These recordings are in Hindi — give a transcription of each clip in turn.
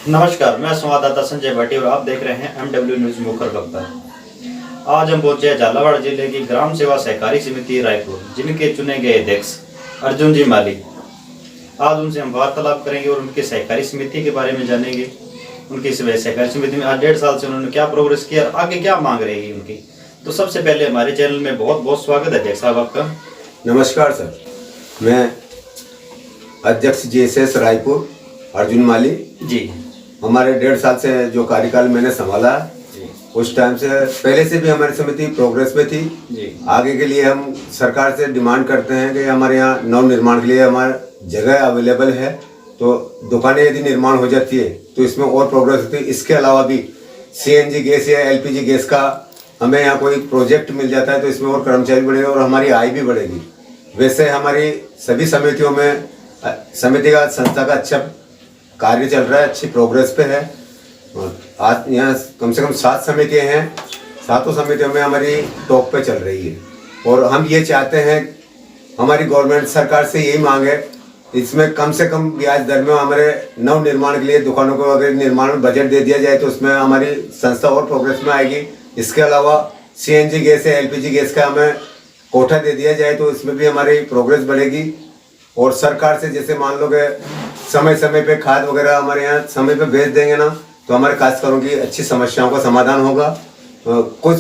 नमस्कार, मैं संवाददाता संजय भाटी और आप देख रहे हैं MW न्यूज मुखर वक्ता। आज हम पहुंचे झालावाड़ जिले की ग्राम सेवा सहकारी समिति रायपुर, जिनके चुने गए अध्यक्ष अर्जुन जी माली। आज उनसे हम वार्तालाप करेंगे और उनके सहकारी समिति के बारे में जानेंगे। उनकी सहकारी समिति में आज 1.5 साल से उन्होंने क्या प्रोग्रेस किया और आगे क्या मांग रहेगी उनकी। तो सबसे पहले हमारे चैनल में बहुत बहुत स्वागत है अध्यक्ष साहब आपका। नमस्कार सर, मैं अध्यक्ष JSS रायपुर अर्जुन माली जी। हमारे 1.5 साल से जो कार्यकाल मैंने संभाला उस टाइम से पहले से भी हमारी समिति प्रोग्रेस में थी जी। आगे के लिए हम सरकार से डिमांड करते हैं कि हमारे यहाँ नव निर्माण के लिए हमारा जगह अवेलेबल है, तो दुकानें यदि निर्माण हो जाती है तो इसमें और प्रोग्रेस होती है। इसके अलावा भी CNG गैस या LPG गैस का हमें यहाँ कोई प्रोजेक्ट मिल जाता है तो इसमें और कर्मचारी बढ़ेंगे और हमारी आय भी बढ़ेगी। वैसे हमारी सभी समितियों में समिति का संस्था का अच्छा कार्य चल रहा है, अच्छी प्रोग्रेस पे है। आज यहाँ कम से कम 7 समितियाँ हैं, 7 समितियों में हमारी टॉप पे चल रही है। और हम ये चाहते हैं, हमारी गवर्नमेंट सरकार से यही मांग है, इसमें कम से कम ब्याज दर में हमारे नव निर्माण के लिए दुकानों को अगर निर्माण में बजट दे दिया जाए तो उसमें हमारी संस्था और प्रोग्रेस में आएगी। इसके अलावा CNG गैस या LPG गैस का हमें कोटा दे दिया जाए तो इसमें भी हमारी प्रोग्रेस बढ़ेगी। और सरकार से जैसे मान लो कि समय समय पे खाद वगैरह हमारे यहाँ समय पे भेज देंगे ना तो हमारे काश्तकारों की अच्छी समस्याओं का समाधान होगा। कुछ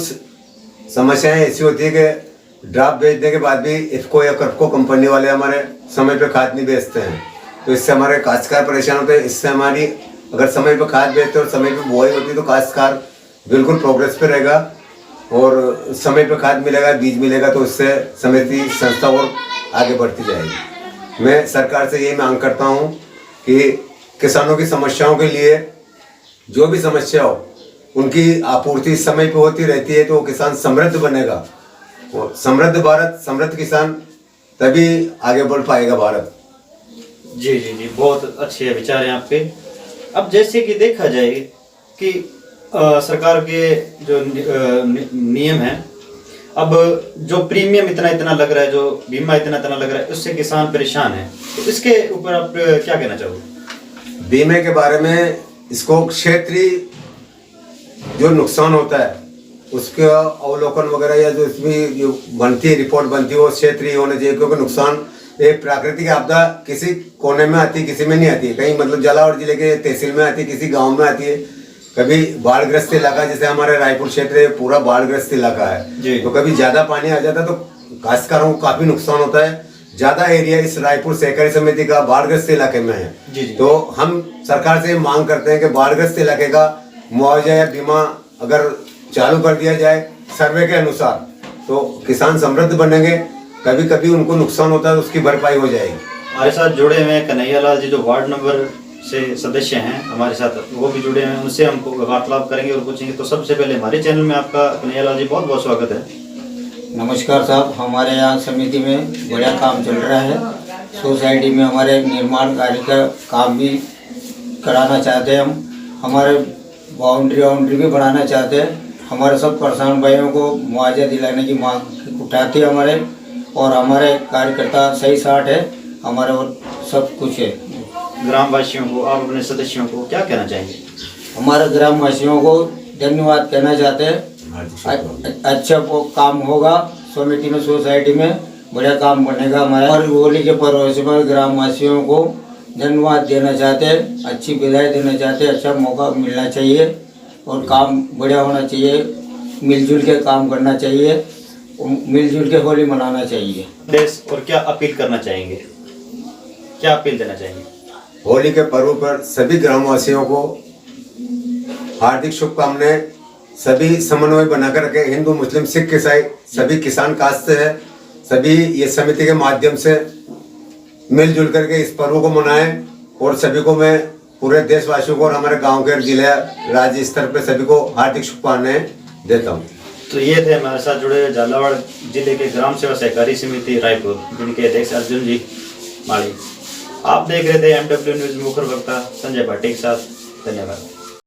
समस्याएं ऐसी होती है कि ड्राफ्ट भेजने के बाद भी इफको या कर्पको कंपनी वाले हमारे समय पे खाद नहीं भेजते हैं, तो इससे हमारे काश्तकार परेशान होते हैं। इससे हमारी अगर समय पे खाद भेजते और समय पे बुआई होती तो काश्तकार बिल्कुल प्रोग्रेस पे रहेगा और समय पे खाद मिलेगा, बीज मिलेगा, तो इससे समिति संस्था और आगे बढ़ती जाएगी। मैं सरकार से यही मांग करता हूँ कि किसानों की समस्याओं के लिए जो भी समस्या हो उनकी आपूर्ति समय पे होती रहती है तो किसान समृद्ध बनेगा। और समृद्ध भारत, समृद्ध किसान, तभी आगे बढ़ पाएगा भारत। जी जी जी, बहुत अच्छे विचार हैं आपके। अब जैसे कि देखा जाए कि सरकार के जो नियम है, अब जो प्रीमियम इतना लग रहा है, जो बीमा इतना लग रहा है, उससे किसान परेशान है। तो इसके ऊपर आप क्या कहना चाहोगे? बीमे के बारे में, इसको क्षेत्रीय जो नुकसान होता है उसका अवलोकन वगैरह या जो इसमें जो बनती है, रिपोर्ट बनती है, वो क्षेत्रीय होना चाहिए। क्योंकि नुकसान एक प्राकृतिक आपदा किसी कोने में आती है, किसी में नहीं आती है। कहीं मतलब झालावाड़ जिले के तहसील में आती है, किसी गाँव में आती है, कभी बाढ़ग्रस्त इलाका, जैसे हमारे रायपुर क्षेत्र पूरा बाढ़ग्रस्त इलाका है, तो कभी ज्यादा पानी आ जाता है तो काश्तकारों को काफी नुकसान होता है। ज्यादा एरिया इस रायपुर सहकारी समिति का बाढ़ग्रस्त इलाके में है। तो हम सरकार से मांग करते हैं कि बाढ़ग्रस्त इलाके का मुआवजा या बीमा अगर चालू कर दिया जाए सर्वे के अनुसार तो किसान समृद्ध बनेंगे। कभी कभी उनको नुकसान होता है, उसकी भरपाई हो जाएगी। हमारे साथ जुड़े हुए कन्हैया लाल जी, जो वार्ड नंबर से सदस्य हैं हमारे साथ, वो भी जुड़े हैं। उनसे हम वार्तालाप करेंगे और पूछेंगे। तो सबसे पहले हमारे चैनल में आपका कन्हैया लाल जी बहुत बहुत स्वागत है। नमस्कार साहब, हमारे यहाँ समिति में बढ़िया काम चल रहा है। सोसाइटी में हमारे निर्माण कार्य का काम भी कराना चाहते हैं हम। हमारे बाउंड्री भी बढ़ाना चाहते हैं। हमारे सब किसान भाइयों को मुआवजा दिलाने की मांग उठाती है हमारे, और हमारे कार्यकर्ता सही साठ है हमारे, और सब कुछ है। ग्रामवासियों को, आप अपने सदस्यों को क्या कहना चाहेंगे? हमारे ग्रामवासियों को धन्यवाद कहना चाहते हैं। अच्छा वो काम होगा समिति में, सोसाइटी में बढ़िया काम बनेगा हमारा। और होली के पर्व पर ग्रामवासियों को धन्यवाद देना चाहते हैं, अच्छी विदाई देना चाहते हैं। अच्छा मौका मिलना चाहिए और काम बढ़िया होना चाहिए। मिलजुल के काम करना चाहिए, मिलजुल के होली मनाना चाहिए। देश और क्या अपील करना चाहेंगे, क्या अपील देना चाहेंगे? होली के पर्व पर सभी ग्रामवासियों को हार्दिक शुभकामनाएं। सभी समन्वय बनाकर रखे, हिंदू मुस्लिम सिख ईसाई सभी किसान कास्ट है, सभी ये समिति के माध्यम से मिलजुल करके इस पर्व को मनाएं। और सभी को मैं, पूरे देशवासियों को और हमारे गांव के, जिला, राज्य स्तर पे सभी को हार्दिक शुभकामनाएं देता हूं। तो ये थे हमारे साथ जुड़े हुए झालावाड़ जिले के ग्राम सेवा सहकारी समिति रायपुर, जिनके अध्यक्ष अर्जुन जी माली। आप देख रहे थे MW न्यूज मुखर वक्ता संजय भाटी के साथ। धन्यवाद।